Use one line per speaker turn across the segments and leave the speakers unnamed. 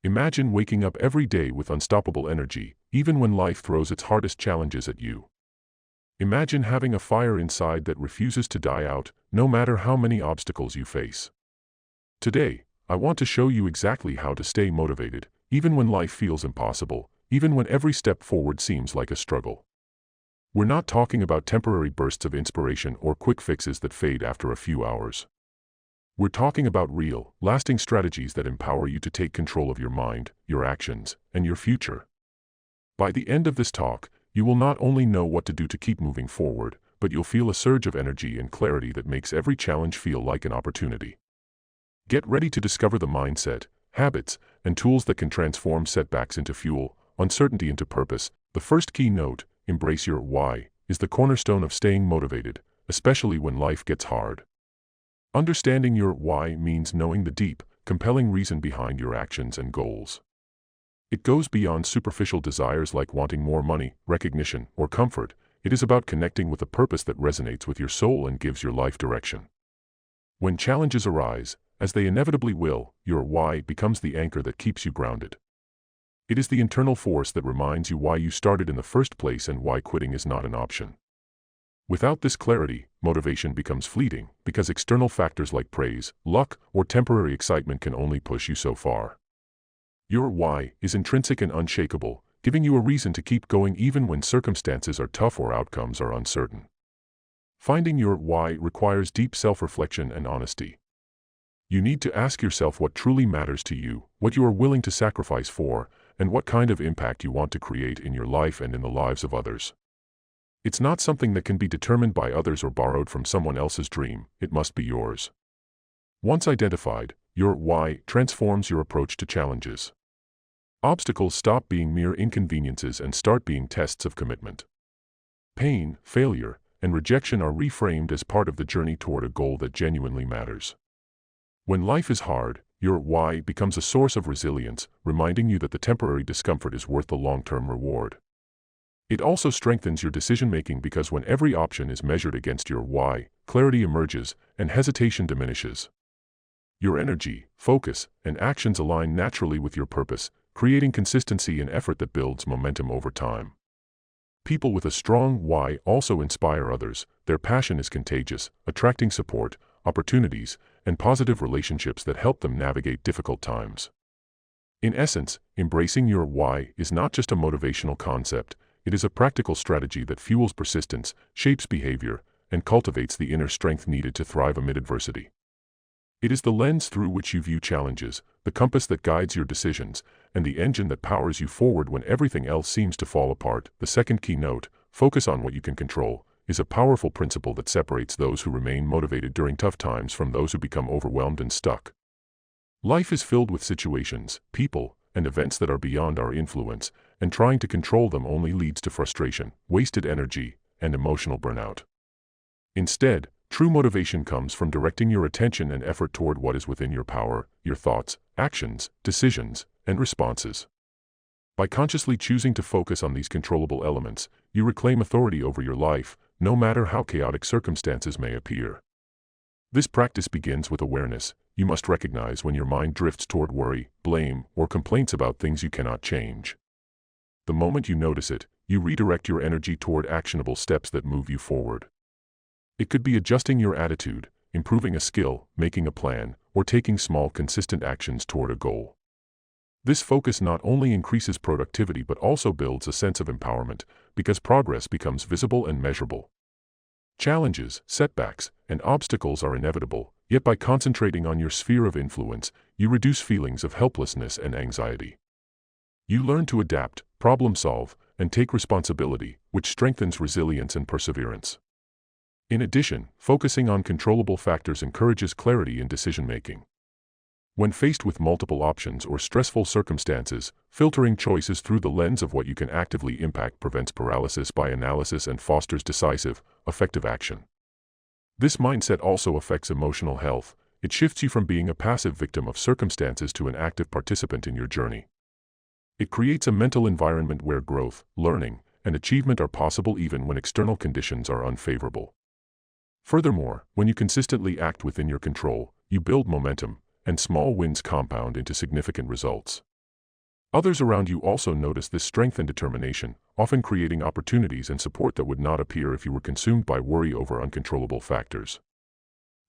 Imagine waking up every day with unstoppable energy, even when life throws its hardest challenges at you. Imagine having a fire inside that refuses to die out, no matter how many obstacles you face. Today, I want to show you exactly how to stay motivated, even when life feels impossible, even when every step forward seems like a struggle. We're not talking about temporary bursts of inspiration or quick fixes that fade after a few hours. We're talking about real, lasting strategies that empower you to take control of your mind, your actions, and your future. By the end of this talk, you will not only know what to do to keep moving forward, but you'll feel a surge of energy and clarity that makes every challenge feel like an opportunity. Get ready to discover the mindset, habits, and tools that can transform setbacks into fuel, uncertainty into purpose. The first key note, embrace your why, is the cornerstone of staying motivated, especially when life gets hard. Understanding your why means knowing the deep, compelling reason behind your actions and goals. It goes beyond superficial desires like wanting more money, recognition, or comfort. It is about connecting with a purpose that resonates with your soul and gives your life direction. When challenges arise, as they inevitably will, your why becomes the anchor that keeps you grounded. It is the internal force that reminds you why you started in the first place and why quitting is not an option. Without this clarity, motivation becomes fleeting, because external factors like praise, luck, or temporary excitement can only push you so far. Your why is intrinsic and unshakable, giving you a reason to keep going even when circumstances are tough or outcomes are uncertain. Finding your why requires deep self-reflection and honesty. You need to ask yourself what truly matters to you, what you are willing to sacrifice for, and what kind of impact you want to create in your life and in the lives of others. It's not something that can be determined by others or borrowed from someone else's dream. It must be yours. Once identified, your why transforms your approach to challenges. Obstacles stop being mere inconveniences and start being tests of commitment. Pain, failure, and rejection are reframed as part of the journey toward a goal that genuinely matters. When life is hard, your why becomes a source of resilience, reminding you that the temporary discomfort is worth the long-term reward. It also strengthens your decision-making because when every option is measured against your why, clarity emerges and hesitation diminishes. Your energy, focus, and actions align naturally with your purpose, creating consistency and effort that builds momentum over time. People with a strong why also inspire others. Their passion is contagious, attracting support, opportunities, and positive relationships that help them navigate difficult times. In essence, embracing your why is not just a motivational concept. It is a practical strategy that fuels persistence, shapes behavior, and cultivates the inner strength needed to thrive amid adversity. It is the lens through which you view challenges, the compass that guides your decisions, and the engine that powers you forward when everything else seems to fall apart. The second key note, focus on what you can control, is a powerful principle that separates those who remain motivated during tough times from those who become overwhelmed and stuck. Life is filled with situations, people, and events that are beyond our influence, and trying to control them only leads to frustration, wasted energy, and emotional burnout. Instead, true motivation comes from directing your attention and effort toward what is within your power, your thoughts, actions, decisions, and responses. By consciously choosing to focus on these controllable elements, you reclaim authority over your life, no matter how chaotic circumstances may appear. This practice begins with awareness. You must recognize when your mind drifts toward worry, blame, or complaints about things you cannot change. The moment you notice it, you redirect your energy toward actionable steps that move you forward. It could be adjusting your attitude, improving a skill, making a plan, or taking small, consistent actions toward a goal. This focus not only increases productivity but also builds a sense of empowerment, because progress becomes visible and measurable. Challenges, setbacks, and obstacles are inevitable, yet by concentrating on your sphere of influence, you reduce feelings of helplessness and anxiety. You learn to adapt, problem solve, and take responsibility, which strengthens resilience and perseverance. In addition, focusing on controllable factors encourages clarity in decision-making. When faced with multiple options or stressful circumstances, filtering choices through the lens of what you can actively impact prevents paralysis by analysis and fosters decisive, effective action. This mindset also affects emotional health. It shifts you from being a passive victim of circumstances to an active participant in your journey. It creates a mental environment where growth, learning, and achievement are possible even when external conditions are unfavorable. Furthermore, when you consistently act within your control, you build momentum, and small wins compound into significant results. Others around you also notice this strength and determination, often creating opportunities and support that would not appear if you were consumed by worry over uncontrollable factors.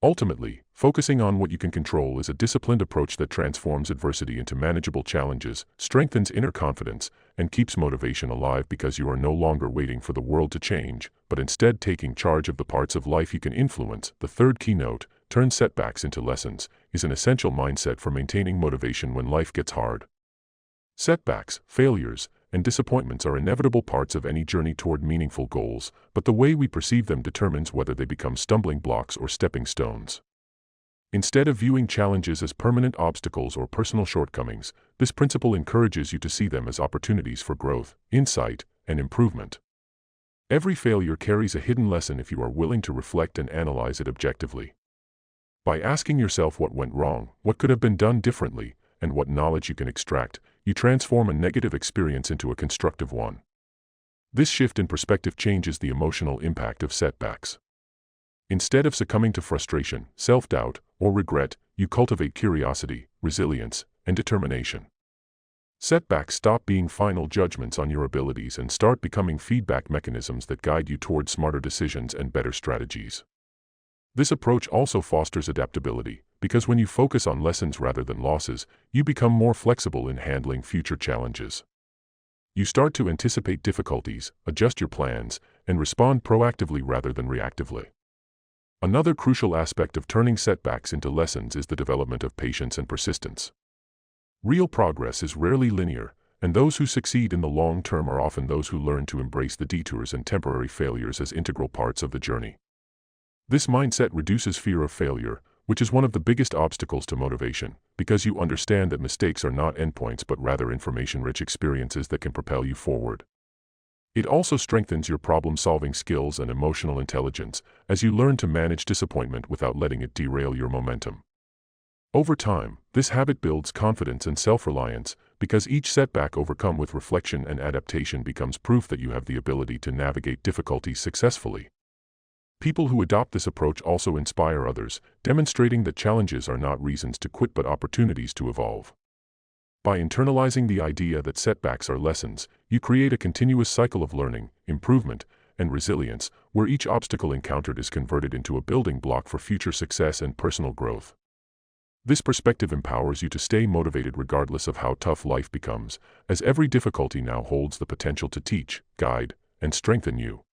Ultimately, focusing on what you can control is a disciplined approach that transforms adversity into manageable challenges, strengthens inner confidence, and keeps motivation alive because you are no longer waiting for the world to change, but instead taking charge of the parts of life you can influence. The third keynote, turn setbacks into lessons, is an essential mindset for maintaining motivation when life gets hard. Setbacks, failures, and disappointments are inevitable parts of any journey toward meaningful goals, but the way we perceive them determines whether they become stumbling blocks or stepping stones. Instead of viewing challenges as permanent obstacles or personal shortcomings, this principle encourages you to see them as opportunities for growth, insight, and improvement. Every failure carries a hidden lesson if you are willing to reflect and analyze it objectively. By asking yourself what went wrong, what could have been done differently, and what knowledge you can extract, you transform a negative experience into a constructive one. This shift in perspective changes the emotional impact of setbacks. Instead of succumbing to frustration, self-doubt, or regret, you cultivate curiosity, resilience, and determination. Setbacks stop being final judgments on your abilities and start becoming feedback mechanisms that guide you toward smarter decisions and better strategies. This approach also fosters adaptability, because when you focus on lessons rather than losses, you become more flexible in handling future challenges. You start to anticipate difficulties, adjust your plans, and respond proactively rather than reactively. Another crucial aspect of turning setbacks into lessons is the development of patience and persistence. Real progress is rarely linear, and those who succeed in the long term are often those who learn to embrace the detours and temporary failures as integral parts of the journey. This mindset reduces fear of failure, which is one of the biggest obstacles to motivation, because you understand that mistakes are not endpoints but rather information-rich experiences that can propel you forward. It also strengthens your problem-solving skills and emotional intelligence, as you learn to manage disappointment without letting it derail your momentum. Over time, this habit builds confidence and self-reliance, because each setback overcome with reflection and adaptation becomes proof that you have the ability to navigate difficulties successfully. People who adopt this approach also inspire others, demonstrating that challenges are not reasons to quit but opportunities to evolve. By internalizing the idea that setbacks are lessons, you create a continuous cycle of learning, improvement, and resilience, where each obstacle encountered is converted into a building block for future success and personal growth. This perspective empowers you to stay motivated regardless of how tough life becomes, as every difficulty now holds the potential to teach, guide, and strengthen you.